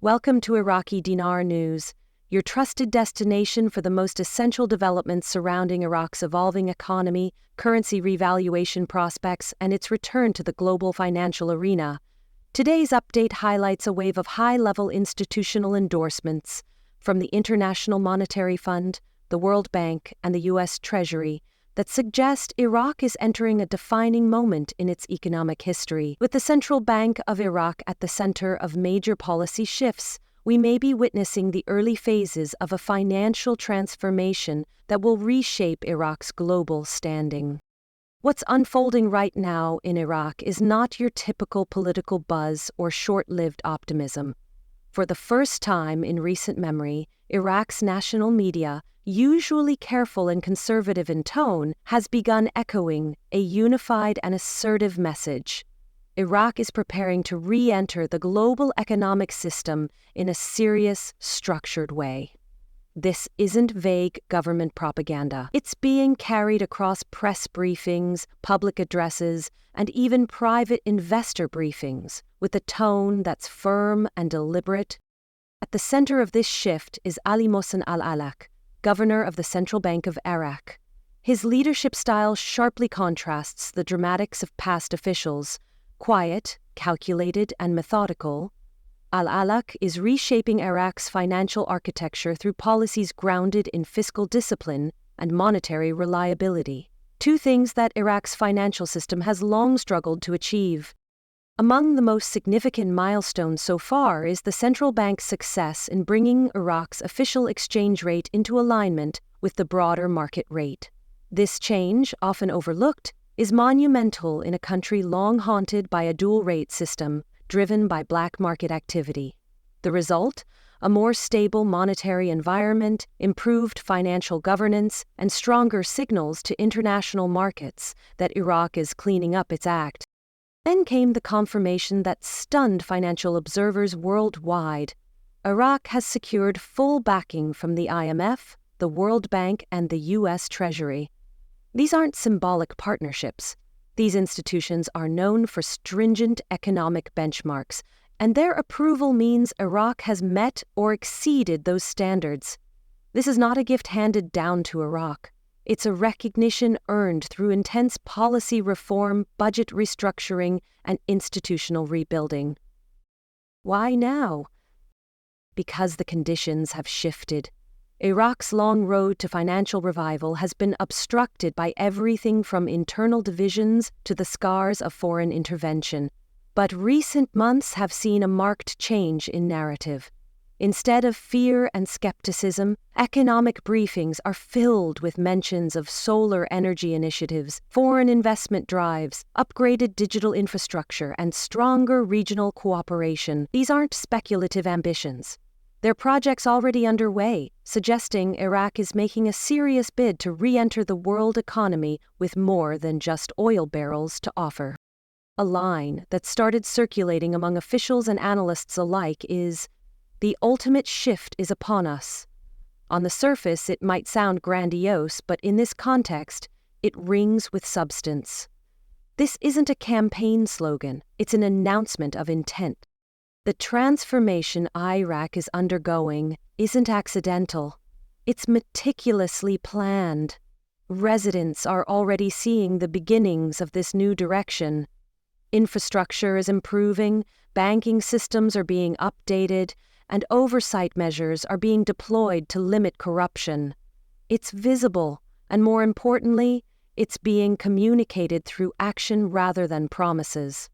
Welcome to Iraqi Dinar News, your trusted destination for the most essential developments surrounding Iraq's evolving economy, currency revaluation prospects, and its return to the global financial arena. Today's update highlights a wave of high-level institutional endorsements from the International Monetary Fund, the World Bank, and the US Treasury that suggest Iraq is entering a defining moment in its economic history. With the Central Bank of Iraq at the center of major policy shifts, we may be witnessing the early phases of a financial transformation that will reshape Iraq's global standing. What's unfolding right now in Iraq is not your typical political buzz or short-lived optimism. For the first time in recent memory, Iraq's national media, usually careful and conservative in tone, has begun echoing a unified and assertive message. Iraq is preparing to re-enter the global economic system in a serious, structured way. This isn't vague government propaganda. It's being carried across press briefings, public addresses, and even private investor briefings, with a tone that's firm and deliberate. At the center of this shift is Ali Mohsen al-Alak, governor of the Central Bank of Iraq. His leadership style sharply contrasts the dramatics of past officials, quiet, calculated, and methodical. Al-Alak is reshaping Iraq's financial architecture through policies grounded in fiscal discipline and monetary reliability, two things that Iraq's financial system has long struggled to achieve. Among the most significant milestones so far is the central bank's success in bringing Iraq's official exchange rate into alignment with the broader market rate. This change, often overlooked, is monumental in a country long haunted by a dual-rate system driven by black market activity. The result? A more stable monetary environment, improved financial governance, and stronger signals to international markets that Iraq is cleaning up its act. Then came the confirmation that stunned financial observers worldwide. Iraq has secured full backing from the IMF, the World Bank, and the US Treasury. These aren't symbolic partnerships. These institutions are known for stringent economic benchmarks, and their approval means Iraq has met or exceeded those standards. This is not a gift handed down to Iraq. It's a recognition earned through intense policy reform, budget restructuring, and institutional rebuilding. Why now? Because the conditions have shifted. Iraq's long road to financial revival has been obstructed by everything from internal divisions to the scars of foreign intervention. But recent months have seen a marked change in narrative. Instead of fear and skepticism, economic briefings are filled with mentions of solar energy initiatives, foreign investment drives, upgraded digital infrastructure, and stronger regional cooperation. These aren't speculative ambitions. They're projects already underway, suggesting Iraq is making a serious bid to re-enter the world economy with more than just oil barrels to offer. A line that started circulating among officials and analysts alike is, "The ultimate shift is upon us." On the surface, it might sound grandiose, but in this context, it rings with substance. This isn't a campaign slogan, it's an announcement of intent. The transformation Iraq is undergoing isn't accidental. It's meticulously planned. Residents are already seeing the beginnings of this new direction. Infrastructure is improving, banking systems are being updated, and oversight measures are being deployed to limit corruption. It's visible, and more importantly, it's being communicated through action rather than promises.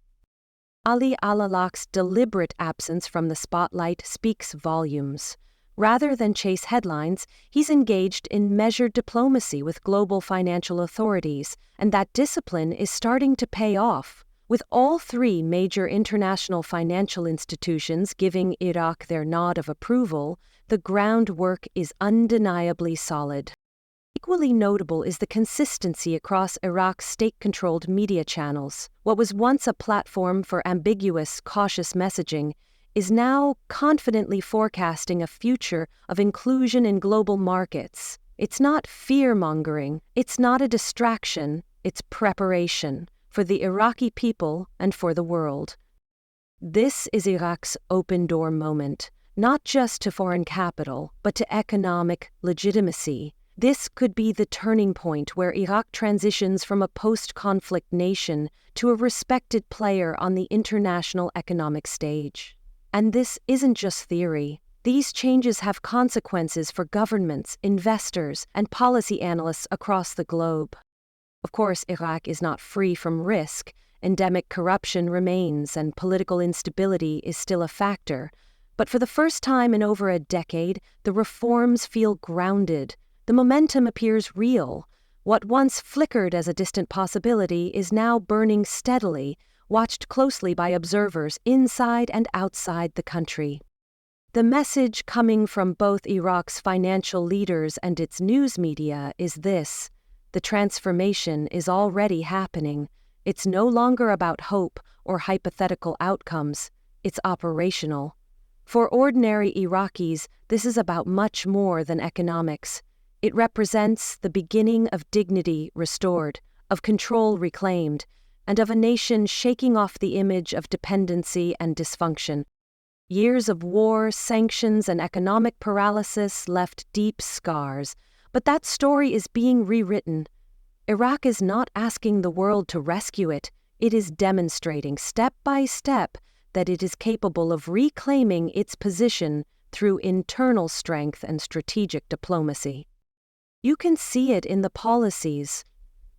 Ali al-Alak's deliberate absence from the spotlight speaks volumes. Rather than chase headlines, he's engaged in measured diplomacy with global financial authorities, and that discipline is starting to pay off. With all three major international financial institutions giving Iraq their nod of approval, the groundwork is undeniably solid. Equally notable is the consistency across Iraq's state-controlled media channels. What was once a platform for ambiguous, cautious messaging is now confidently forecasting a future of inclusion in global markets. It's not fear-mongering, it's not a distraction, it's preparation for the Iraqi people and for the world. This is Iraq's open-door moment, not just to foreign capital, but to economic legitimacy. This could be the turning point where Iraq transitions from a post-conflict nation to a respected player on the international economic stage. And this isn't just theory. These changes have consequences for governments, investors, and policy analysts across the globe. Of course, Iraq is not free from risk. Endemic corruption remains, and political instability is still a factor. But for the first time in over a decade, the reforms feel grounded. The momentum appears real. What once flickered as a distant possibility is now burning steadily, watched closely by observers inside and outside the country. The message coming from both Iraq's financial leaders and its news media is this: the transformation is already happening. It's no longer about hope or hypothetical outcomes. It's operational. For ordinary Iraqis, this is about much more than economics. It represents the beginning of dignity restored, of control reclaimed, and of a nation shaking off the image of dependency and dysfunction. Years of war, sanctions, and economic paralysis left deep scars, but that story is being rewritten. Iraq is not asking the world to rescue it. It is demonstrating step by step that it is capable of reclaiming its position through internal strength and strategic diplomacy. You can see it in the policies.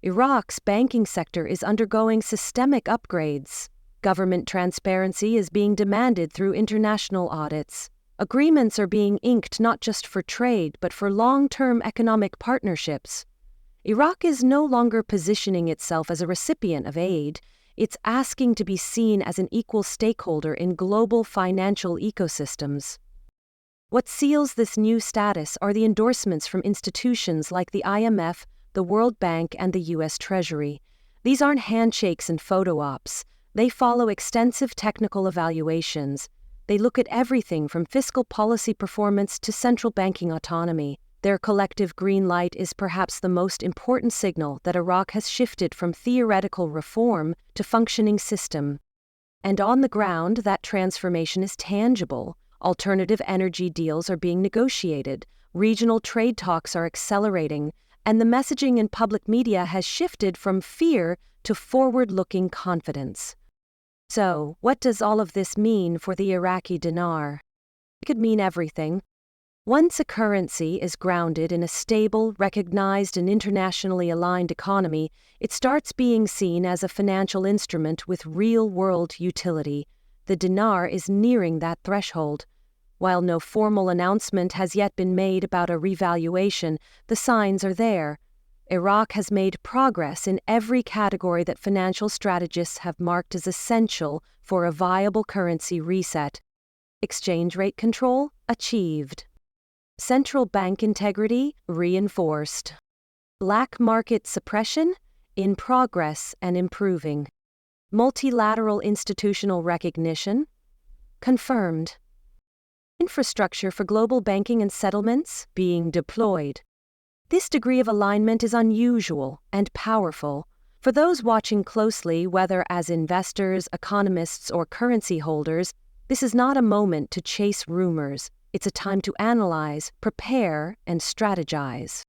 Iraq's banking sector is undergoing systemic upgrades. Government transparency is being demanded through international audits. Agreements are being inked not just for trade, but for long-term economic partnerships. Iraq is no longer positioning itself as a recipient of aid. It's asking to be seen as an equal stakeholder in global financial ecosystems. What seals this new status are the endorsements from institutions like the IMF, the World Bank, and the US Treasury. These aren't handshakes and photo ops. They follow extensive technical evaluations. They look at everything from fiscal policy performance to central banking autonomy. Their collective green light is perhaps the most important signal that Iraq has shifted from theoretical reform to functioning system. And on the ground, that transformation is tangible. Alternative energy deals are being negotiated, regional trade talks are accelerating, and the messaging in public media has shifted from fear to forward-looking confidence. So, what does all of this mean for the Iraqi dinar? It could mean everything. Once a currency is grounded in a stable, recognized, and internationally aligned economy, it starts being seen as a financial instrument with real-world utility. The dinar is nearing that threshold. While no formal announcement has yet been made about a revaluation, the signs are there. Iraq has made progress in every category that financial strategists have marked as essential for a viable currency reset. Exchange rate control achieved. Central bank integrity reinforced. Black market suppression in progress and improving. Multilateral institutional recognition confirmed. Infrastructure for global banking and settlements being deployed. This degree of alignment is unusual and powerful. For those watching closely, whether as investors, economists, or currency holders, this is not a moment to chase rumors. It's a time to analyze, prepare, and strategize.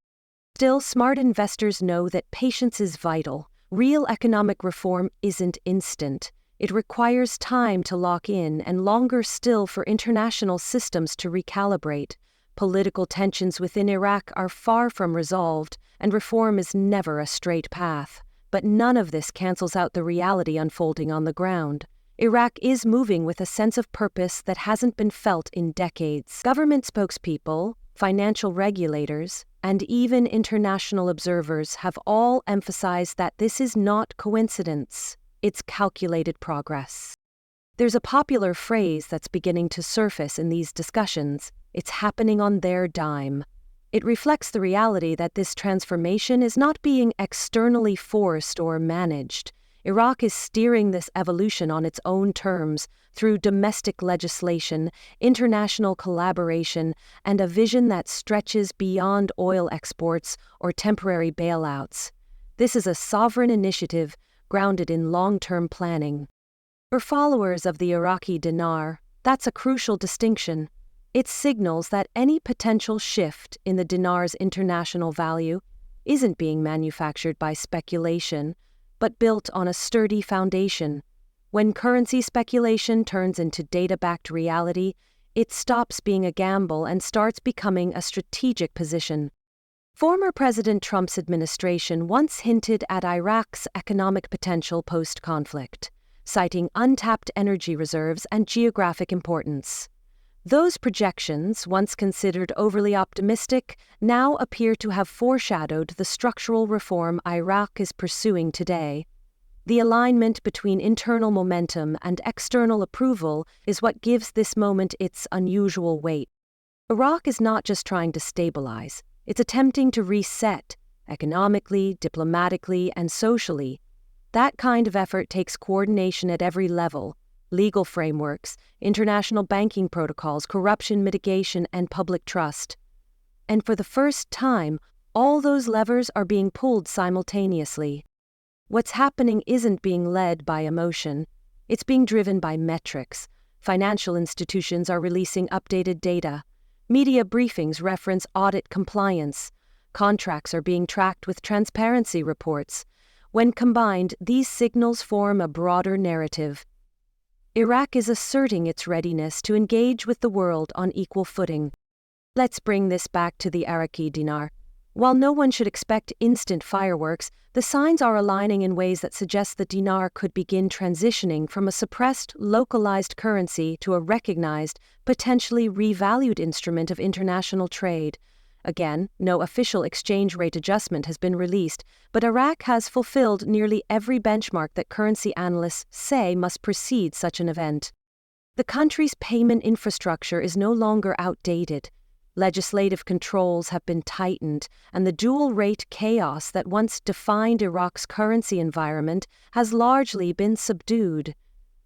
Still, smart investors know that patience is vital. Real economic reform isn't instant. It requires time to lock in and longer still for international systems to recalibrate. Political tensions within Iraq are far from resolved, and reform is never a straight path. But none of this cancels out the reality unfolding on the ground. Iraq is moving with a sense of purpose that hasn't been felt in decades. Government spokespeople, financial regulators, and even international observers have all emphasized that this is not coincidence. It's calculated progress. There's a popular phrase that's beginning to surface in these discussions: it's happening on their dime. It reflects the reality that this transformation is not being externally forced or managed. Iraq is steering this evolution on its own terms through domestic legislation, international collaboration, and a vision that stretches beyond oil exports or temporary bailouts. This is a sovereign initiative grounded in long-term planning. For followers of the Iraqi dinar, that's a crucial distinction. It signals that any potential shift in the dinar's international value isn't being manufactured by speculation, but built on a sturdy foundation. When currency speculation turns into data-backed reality, it stops being a gamble and starts becoming a strategic position. Former President Trump's administration once hinted at Iraq's economic potential post-conflict, citing untapped energy reserves and geographic importance. Those projections, once considered overly optimistic, now appear to have foreshadowed the structural reform Iraq is pursuing today. The alignment between internal momentum and external approval is what gives this moment its unusual weight. Iraq is not just trying to stabilize, it's attempting to reset, economically, diplomatically, and socially. That kind of effort takes coordination at every level: legal frameworks, international banking protocols, corruption mitigation, and public trust. And for the first time, all those levers are being pulled simultaneously. What's happening isn't being led by emotion, it's being driven by metrics. Financial institutions are releasing updated data. Media briefings reference audit compliance. Contracts are being tracked with transparency reports. When combined, these signals form a broader narrative. Iraq is asserting its readiness to engage with the world on equal footing. Let's bring this back to the Iraqi dinar. While no one should expect instant fireworks, the signs are aligning in ways that suggest the dinar could begin transitioning from a suppressed, localized currency to a recognized, potentially revalued instrument of international trade. Again, no official exchange rate adjustment has been released, but Iraq has fulfilled nearly every benchmark that currency analysts say must precede such an event. The country's payment infrastructure is no longer outdated. Legislative controls have been tightened, and the dual-rate chaos that once defined Iraq's currency environment has largely been subdued.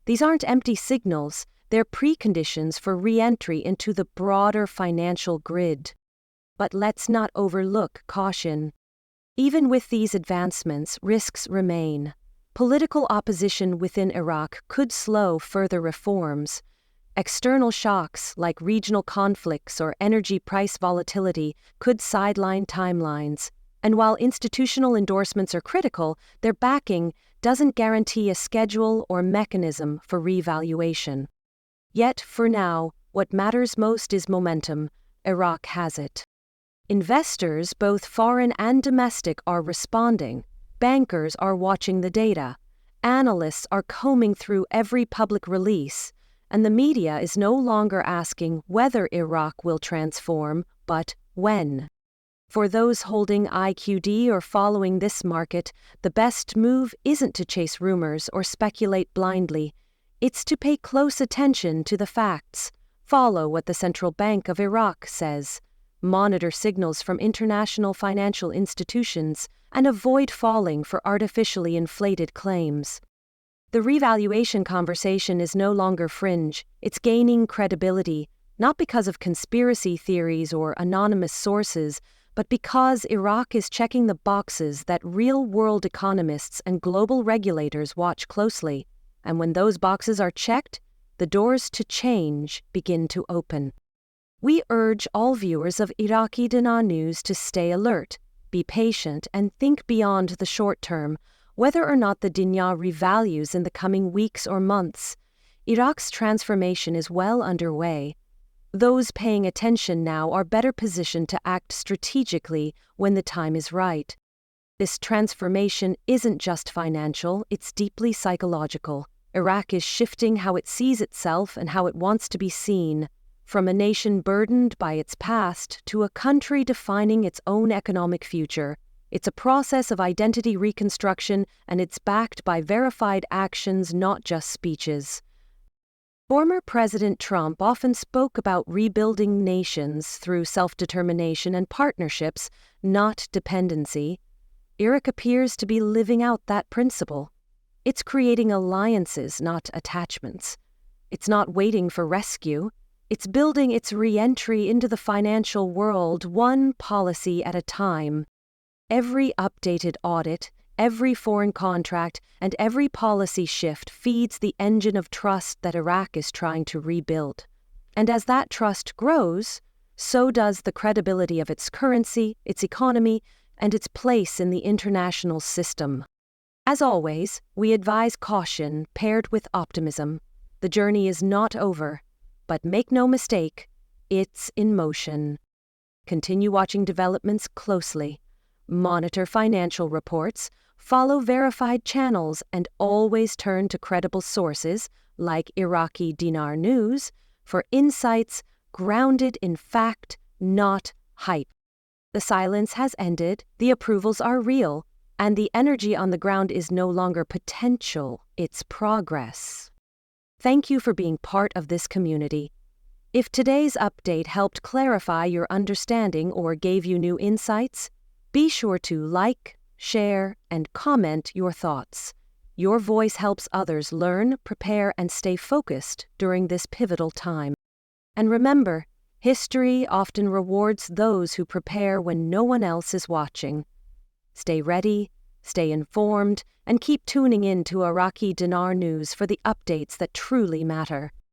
These aren't empty signals, they're preconditions for re-entry into the broader financial grid. But let's not overlook caution. Even with these advancements, risks remain. Political opposition within Iraq could slow further reforms. External shocks, like regional conflicts or energy price volatility, could sideline timelines. And while institutional endorsements are critical, their backing doesn't guarantee a schedule or mechanism for revaluation. Yet, for now, what matters most is momentum. Iraq has it. Investors, both foreign and domestic, are responding. Bankers are watching the data. Analysts are combing through every public release. And the media is no longer asking whether Iraq will transform, but when. For those holding IQD or following this market, the best move isn't to chase rumors or speculate blindly. It's to pay close attention to the facts, follow what the Central Bank of Iraq says, monitor signals from international financial institutions, and avoid falling for artificially inflated claims. The revaluation conversation is no longer fringe, it's gaining credibility, not because of conspiracy theories or anonymous sources, but because Iraq is checking the boxes that real-world economists and global regulators watch closely. And when those boxes are checked, the doors to change begin to open. We urge all viewers of Iraqi Dinar News to stay alert, be patient, and think beyond the short term. Whether or not the dinar revalues in the coming weeks or months, Iraq's transformation is well underway. Those paying attention now are better positioned to act strategically when the time is right. This transformation isn't just financial, it's deeply psychological. Iraq is shifting how it sees itself and how it wants to be seen. From a nation burdened by its past to a country defining its own economic future. It's a process of identity reconstruction, and it's backed by verified actions, not just speeches. Former President Trump often spoke about rebuilding nations through self-determination and partnerships, not dependency. Iraq appears to be living out that principle. It's creating alliances, not attachments. It's not waiting for rescue. It's building its re-entry into the financial world, one policy at a time. Every updated audit, every foreign contract, and every policy shift feeds the engine of trust that Iraq is trying to rebuild. And as that trust grows, so does the credibility of its currency, its economy, and its place in the international system. As always, we advise caution paired with optimism. The journey is not over, but make no mistake, it's in motion. Continue watching developments closely. Monitor financial reports, follow verified channels, and always turn to credible sources like Iraqi Dinar News for insights grounded in fact, not hype. The silence has ended, the approvals are real, and the energy on the ground is no longer potential, it's progress. Thank you for being part of this community. If today's update helped clarify your understanding or gave you new insights, be sure to like, share, and comment your thoughts. Your voice helps others learn, prepare, and stay focused during this pivotal time. And remember, history often rewards those who prepare when no one else is watching. Stay ready, stay informed, and keep tuning in to Iraqi Dinar News for the updates that truly matter.